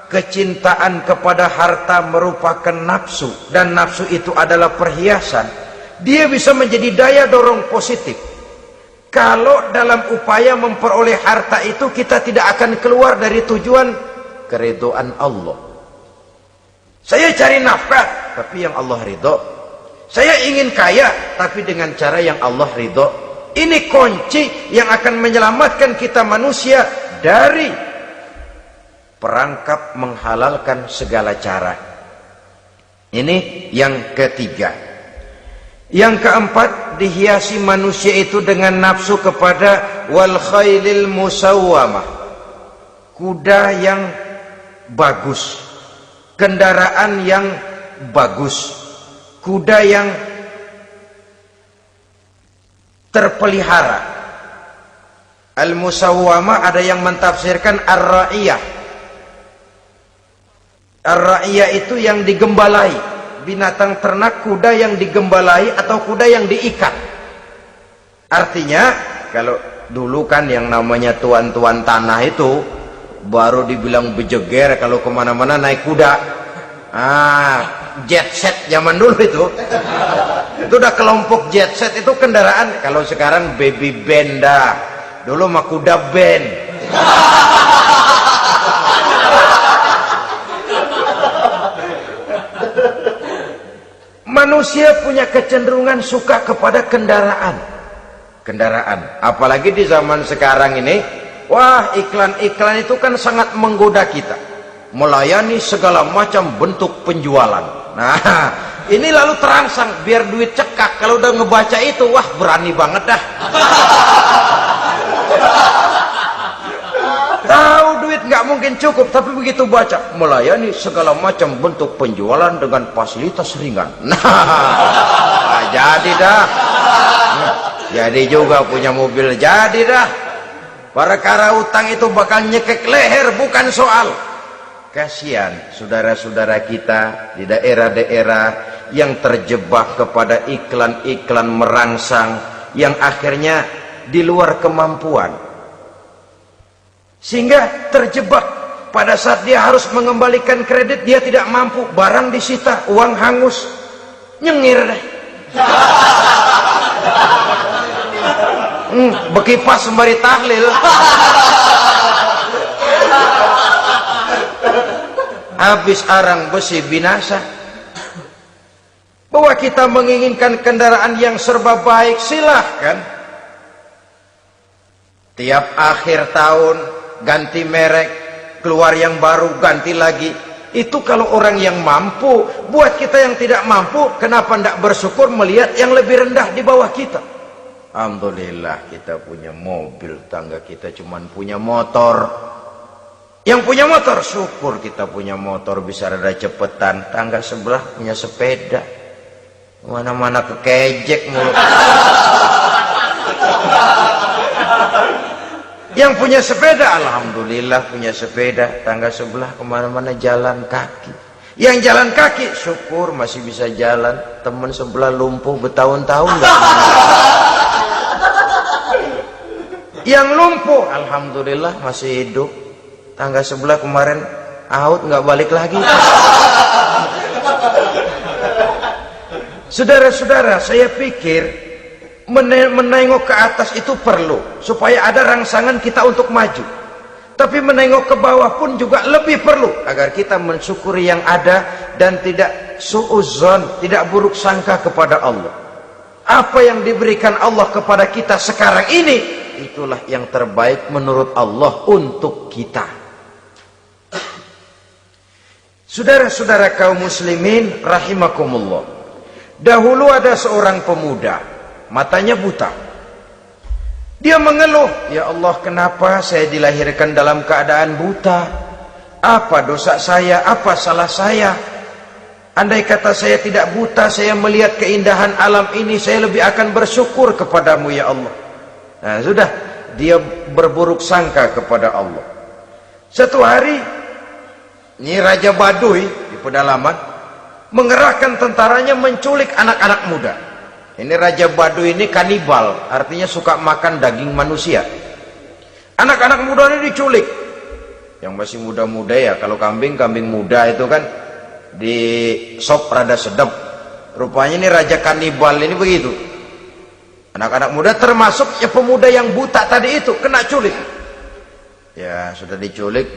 kecintaan kepada harta merupakan nafsu, dan nafsu itu adalah perhiasan. Dia bisa menjadi daya dorong positif. Kalau dalam upaya memperoleh harta itu kita tidak akan keluar dari tujuan keridhaan Allah. Saya cari nafkah tapi yang Allah ridho. Saya ingin kaya tapi dengan cara yang Allah ridho. Ini kunci yang akan menyelamatkan kita manusia dari perangkap menghalalkan segala cara. Ini yang ketiga. Yang keempat, dihiasi manusia itu dengan nafsu kepada wal khailil musawwamah, kuda yang bagus, kendaraan yang bagus, kuda yang terpelihara. Al musawwamah ada yang mentafsirkan ar-ra'iyah. Ar-ra'iyah itu yang digembalai, binatang ternak, kuda yang digembalai atau kuda yang diikat. Artinya kalau dulu kan yang namanya tuan-tuan tanah itu baru dibilang bejeger kalau kemana-mana naik kuda. Jet set zaman dulu itu udah kelompok jet set, itu kendaraan. Kalau sekarang baby band dah, dulu mah kuda band. Manusia punya kecenderungan suka kepada kendaraan. Apalagi di zaman sekarang ini, wah, iklan-iklan itu kan sangat menggoda kita. Melayani segala macam bentuk penjualan. Nah, ini lalu terangsang biar duit cekak. Kalau udah ngebaca itu, wah, berani banget dah. Tahu duit nggak mungkin cukup, tapi begitu baca melayani segala macam bentuk penjualan dengan fasilitas ringan. Nah, jadi dah. Jadi juga punya mobil, jadi dah. Perkara utang itu bakal nyekek leher, bukan soal. Kasihan saudara-saudara kita di daerah-daerah yang terjebak kepada iklan-iklan merangsang, yang akhirnya di luar kemampuan, sehingga terjebak pada saat dia harus mengembalikan kredit, dia tidak mampu, barang disita, uang hangus, nyengir deh. Bekipas sembari tahlil. Habis arang besi binasa. Bahwa kita menginginkan kendaraan yang serba baik, silahkan. Tiap akhir tahun ganti merek, keluar yang baru, ganti lagi. Itu kalau orang yang mampu. Buat kita yang tidak mampu, kenapa tidak bersyukur melihat yang lebih rendah di bawah kita? Alhamdulillah kita punya mobil, tangga kita cuman punya motor. Yang punya motor, syukur kita punya motor bisa rada cepetan. Tangga sebelah punya sepeda, mana-mana kekejek mulu. Yang punya sepeda, alhamdulillah punya sepeda. Tangga sebelah kemana-mana jalan kaki. Yang jalan kaki, syukur masih bisa jalan. Teman sebelah lumpuh bertahun-tahun gak. Yang lumpuh, alhamdulillah masih hidup. Tangga sebelah kemarin out nggak balik lagi. Saudara-saudara, saya pikir menengok ke atas itu perlu supaya ada rangsangan kita untuk maju. Tapi menengok ke bawah pun juga lebih perlu agar kita mensyukuri yang ada dan tidak suudzon, tidak buruk sangka kepada Allah. Apa yang diberikan Allah kepada kita sekarang ini, itulah yang terbaik menurut Allah untuk kita. Saudara-saudara kaum muslimin rahimakumullah. Dahulu ada seorang pemuda, matanya buta. Dia mengeluh, ya Allah, kenapa saya dilahirkan dalam keadaan buta? Apa dosa saya? Apa salah saya? Andai kata saya tidak buta, saya melihat keindahan alam ini, saya lebih akan bersyukur kepadamu ya Allah. Nah sudah, dia berburuk sangka kepada Allah. Satu hari, ini Raja Baduy di pedalaman mengerahkan tentaranya menculik anak-anak muda. Ini Raja Baduy ini kanibal, artinya suka makan daging manusia. Anak-anak muda ini diculik. Yang masih muda-muda ya, kalau kambing muda itu kan di sop rada sedap. Rupanya ini Raja kanibal ini begitu. Anak-anak muda termasuk ya pemuda yang buta tadi itu kena culik. Ya sudah diculik,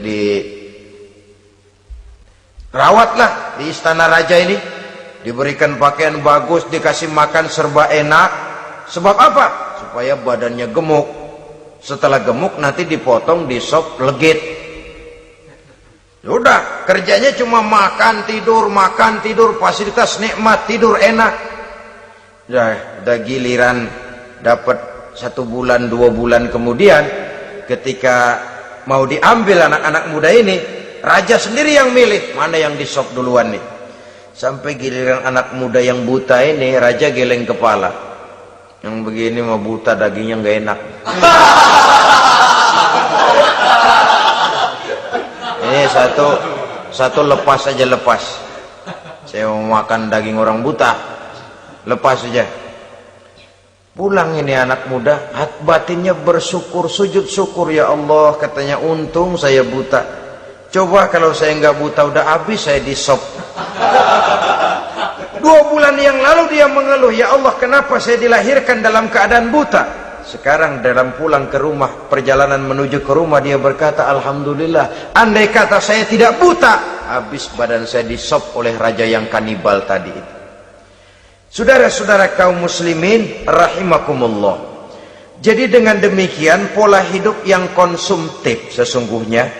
rawatlah di istana raja ini, diberikan pakaian bagus, dikasih makan serba enak. Sebab apa? Supaya badannya gemuk. Setelah gemuk nanti dipotong di sop legit. Sudah, kerjanya cuma makan tidur, fasilitas nikmat, tidur enak. Udah giliran dapat 1 bulan 2 bulan kemudian, ketika mau diambil anak-anak muda ini, raja sendiri yang milih mana yang disop duluan nih. Sampai giliran anak muda yang buta ini, raja geleng kepala. Yang begini mah buta, dagingnya nggak enak. Ini satu lepas aja, lepas. Saya mau makan daging orang buta, lepas saja. Pulang ini anak muda, batinnya bersyukur, sujud syukur, ya Allah, katanya, untung saya buta. Coba kalau saya nggak buta, udah habis saya disop. 2 bulan yang lalu dia mengeluh, ya Allah, kenapa saya dilahirkan dalam keadaan buta? Sekarang dalam pulang ke rumah, perjalanan menuju ke rumah, dia berkata, alhamdulillah, andai kata saya tidak buta, habis badan saya disop oleh raja yang kanibal tadi itu. Saudara-saudara kaum muslimin rahimakumullah. Jadi dengan demikian, pola hidup yang konsumtif sesungguhnya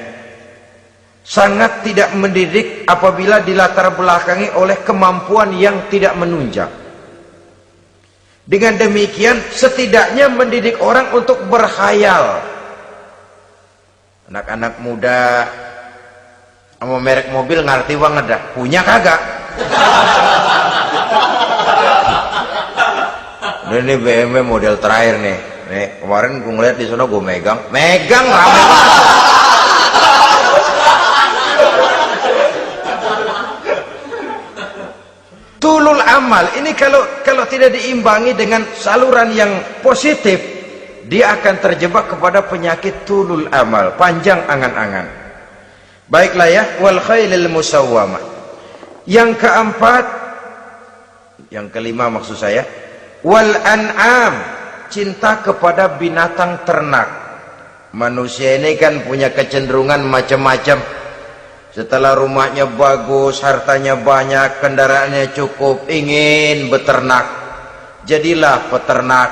sangat tidak mendidik apabila dilatar belakangi oleh kemampuan yang tidak menunjang. Dengan demikian setidaknya mendidik orang untuk berkhayal. Anak-anak muda sama merek mobil ngerti banget dah, punya kagak? Ini BMW model terakhir nih. Nih kemarin gue ngeliat di sana, gue megang rame banget. Tulul amal amal ini kalau tidak diimbangi dengan saluran yang positif, dia akan terjebak kepada penyakit tulul amal, panjang angan-angan. Baiklah ya, wal khailil musawwamah. Yang keempat, yang kelima maksud saya, wal an'am, cinta kepada binatang ternak. Manusia ini kan punya kecenderungan macam-macam. Setelah rumahnya bagus, hartanya banyak, kendaraannya cukup, ingin beternak. Jadilah peternak.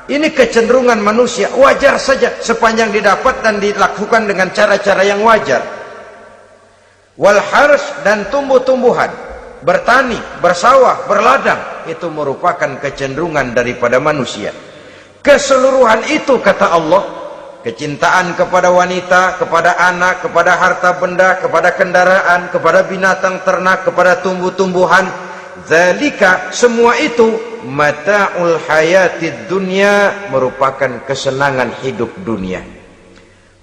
Ini kecenderungan manusia, wajar saja sepanjang didapat dan dilakukan dengan cara-cara yang wajar. Wal hars, dan tumbuh-tumbuhan, bertani, bersawah, berladang, itu merupakan kecenderungan daripada manusia. Keseluruhan itu kata Allah, kecintaan kepada wanita, kepada anak, kepada harta benda, kepada kendaraan, kepada binatang ternak, kepada tumbuh-tumbuhan, zalika, semua itu mata'ul hayatid dunya, merupakan kesenangan hidup dunia.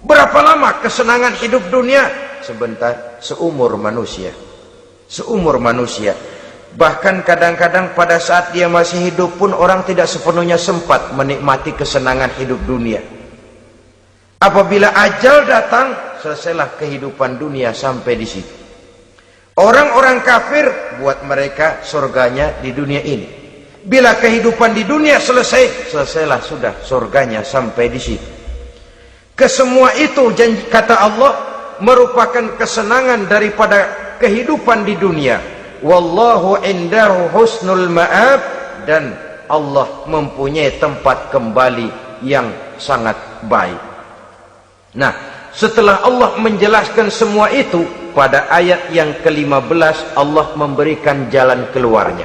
Berapa lama kesenangan hidup dunia? Sebentar, seumur manusia. Seumur manusia. Bahkan kadang-kadang pada saat dia masih hidup pun orang tidak sepenuhnya sempat menikmati kesenangan hidup dunia. Apabila ajal datang, selesailah kehidupan dunia sampai di situ. Orang-orang kafir, buat mereka surganya di dunia ini. Bila kehidupan di dunia selesai, selesailah sudah surganya sampai di situ. Kesemua itu, kata Allah, merupakan kesenangan daripada kehidupan di dunia. Wallahu indahu husnul ma'ab, dan Allah mempunyai tempat kembali yang sangat baik. Nah, setelah Allah menjelaskan semua itu, pada ayat yang ke-15 Allah memberikan jalan keluarnya.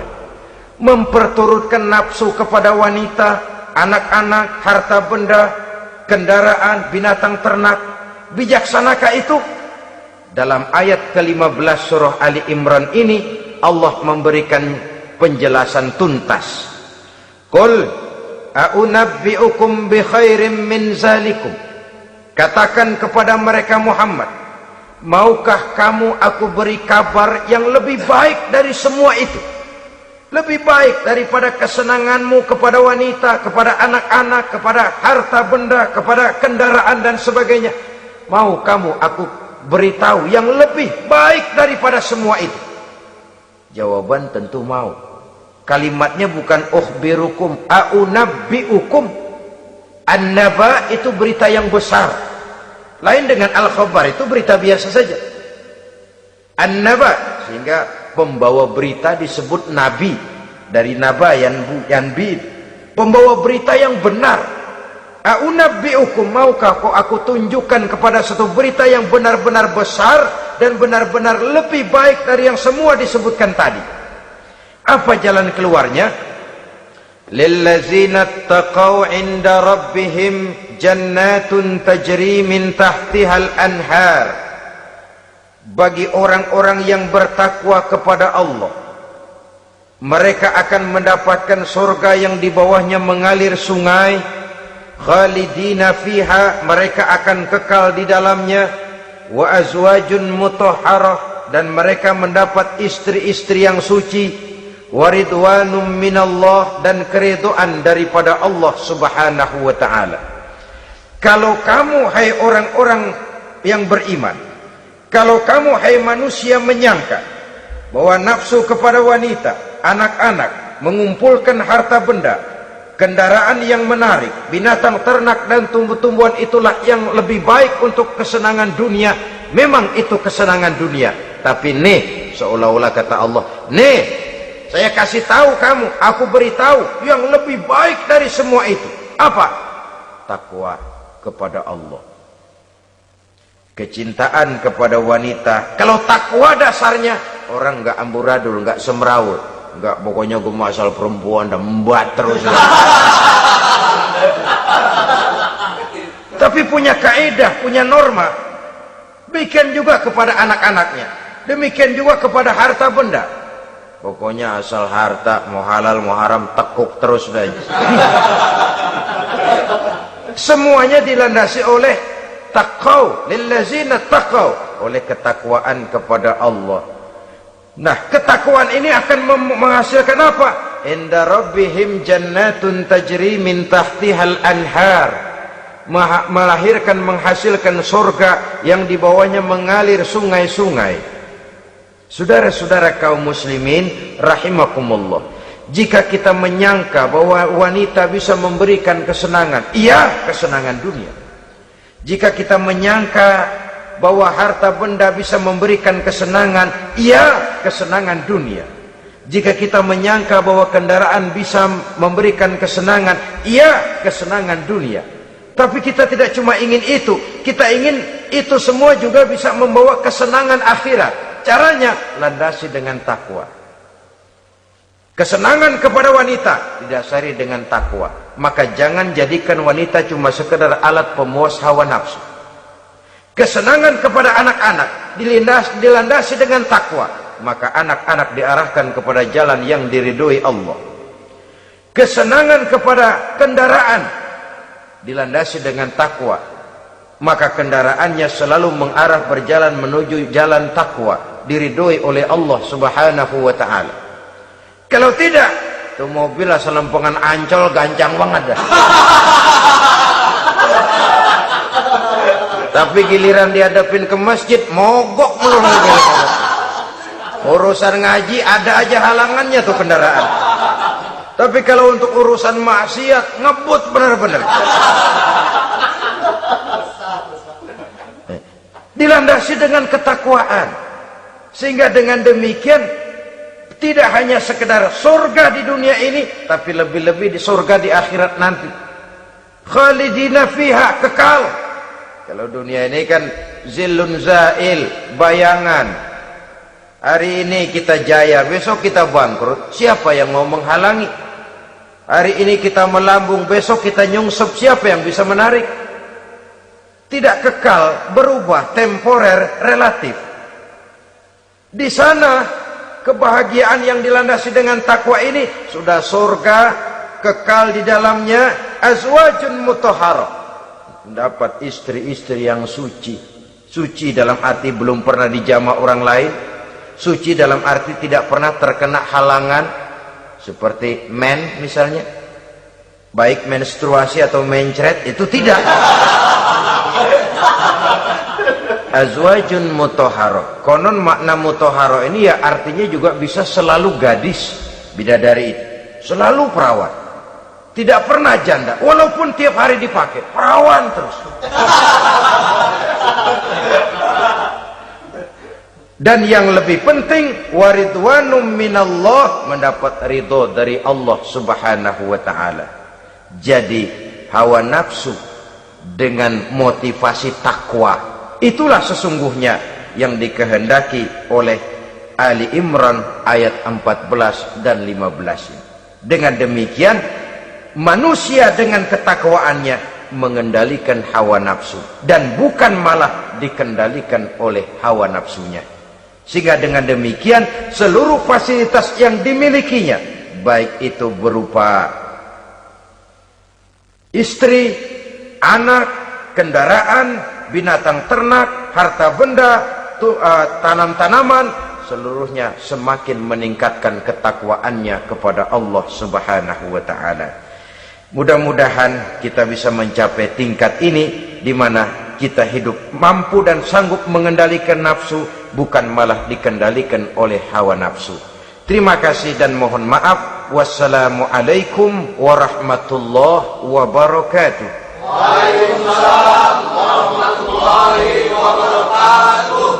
Memperturutkan nafsu kepada wanita, anak-anak, harta benda, kendaraan, binatang ternak. Bijaksanakah itu? Dalam ayat ke-15 surah Ali Imran ini Allah memberikan penjelasan tuntas. Qul a'unabbi'ukum bi khairim min zalikum. Katakan kepada mereka Muhammad, maukah kamu aku beri kabar yang lebih baik dari semua itu? Lebih baik daripada kesenanganmu kepada wanita, kepada anak-anak, kepada harta benda, kepada kendaraan dan sebagainya. Mau kamu aku beritahu yang lebih baik daripada semua itu? Jawaban tentu mau. Kalimatnya bukan ukhbirukum, a'unabbi'ukum. An-naba itu berita yang besar. Lain dengan al-khabar, itu berita biasa saja. An-naba, sehingga pembawa berita disebut nabi. Dari naba yanbi, pembawa berita yang benar. A'unabbi'ukum, maukah kau aku tunjukkan kepada satu berita yang benar-benar besar dan benar-benar lebih baik dari yang semua disebutkan tadi. Apa jalan keluarnya? Lillazina taqaw 'inda rabbihim jannatun tajri min tahtihal anhar. Bagi orang-orang yang bertakwa kepada Allah, mereka akan mendapatkan surga yang di bawahnya mengalir sungai. Khalidina fiha, mereka akan kekal di dalamnya. Wa azwajun mutahharah, dan mereka mendapat istri-istri yang suci. Waridwanum minallah, dan keridhaan daripada Allah subhanahu wa ta'ala. Kalau kamu hai orang-orang yang beriman, kalau kamu hai manusia menyangka bahwa nafsu kepada wanita, anak-anak, mengumpulkan harta benda, kendaraan yang menarik, binatang ternak dan tumbuh-tumbuhan itulah yang lebih baik untuk kesenangan dunia, memang itu kesenangan dunia. Tapi nih, seolah-olah kata Allah, nih saya kasih tahu kamu, aku beritahu yang lebih baik dari semua itu. Apa? Takwa kepada Allah. Kecintaan kepada wanita. Kalau takwa dasarnya, orang nggak amburadul, nggak semrawut, nggak pokoknya gue masal perempuan dan membuat terus. Tapi punya kaidah, punya norma. Demikian juga kepada anak-anaknya. Demikian juga kepada harta benda. Pokoknya asal harta, mau halal mau haram, tekuk terus saja. Semuanya dilandasi oleh taqaw, lillazina taqaw, oleh ketakwaan kepada Allah. Nah, ketakwaan ini akan menghasilkan apa? Inda rabbihim jannatun tajri min tahtihal anhar. Melahirkan, menghasilkan surga yang di bawahnya mengalir sungai-sungai. Saudara-saudara kaum muslimin rahimakumullah, jika kita menyangka bahwa wanita bisa memberikan kesenangan, iya, kesenangan dunia. Jika kita menyangka bahwa harta benda bisa memberikan kesenangan, iya, kesenangan dunia. Jika kita menyangka bahwa kendaraan bisa memberikan kesenangan, iya, kesenangan dunia. Tapi kita tidak cuma ingin itu, kita ingin itu semua juga bisa membawa kesenangan akhirat. Caranya landasi dengan takwa. Kesenangan kepada wanita didasari dengan takwa. Maka jangan jadikan wanita cuma sekedar alat pemuas hawa nafsu. Kesenangan kepada anak-anak dilandasi dengan takwa, maka anak-anak diarahkan kepada jalan yang diridhoi Allah. Kesenangan kepada kendaraan dilandasi dengan takwa, maka kendaraannya selalu mengarah berjalan menuju jalan takwa, diridhoi oleh Allah Subhanahu wa taala. Kalau tidak, tuh mobil asal lempengan Ancol gancang banget dah. Tapi giliran dihadapin ke masjid, mogok melulu. Urusan ngaji ada aja halangannya tuh kendaraan. Tapi kalau untuk urusan maksiat, ngebut benar-benar. Dilandasi dengan ketakwaan. Sehingga dengan demikian, tidak hanya sekedar surga di dunia ini, tapi lebih-lebih di surga di akhirat nanti. Khalidina fiha, kekal. Kalau dunia ini kan zillun zail, bayangan. Hari ini kita jaya, besok kita bangkrut. Siapa yang mau menghalangi? Hari ini kita melambung, besok kita nyungsep. Siapa yang bisa menarik? Tidak kekal, berubah, temporer, relatif. Di sana kebahagiaan yang dilandasi dengan takwa ini sudah surga, kekal di dalamnya, azwajun mutahharah. Dapat istri-istri yang suci. Suci dalam arti belum pernah dijamah orang lain. Suci dalam arti tidak pernah terkena halangan. Seperti men misalnya, baik menstruasi atau mencret, itu tidak. Azwajun mutahharah. Konon makna mutahharah ini ya artinya juga bisa selalu gadis, bidadari itu. Selalu perawan. Tidak pernah janda, walaupun tiap hari dipakai, perawan terus. Dan yang lebih penting, waridwanum minallah, mendapat ridho dari Allah Subhanahu wa taala. Jadi hawa nafsu dengan motivasi takwa, itulah sesungguhnya yang dikehendaki oleh Ali Imran ayat 14 dan 15. Dengan demikian, manusia dengan ketakwaannya mengendalikan hawa nafsu dan bukan malah dikendalikan oleh hawa nafsunya. Sehingga dengan demikian seluruh fasilitas yang dimilikinya, baik itu berupa istri, anak, kendaraan, binatang ternak, harta benda, tanam-tanaman, seluruhnya semakin meningkatkan ketakwaannya kepada Allah Subhanahu wa taala. Mudah-mudahan kita bisa mencapai tingkat ini, di mana kita hidup mampu dan sanggup mengendalikan nafsu, bukan malah dikendalikan oleh hawa nafsu. Terima kasih dan mohon maaf. Wassalamualaikum warahmatullahi wabarakatuh. Waalaikumsalam warahmatullahi wabarakatuh.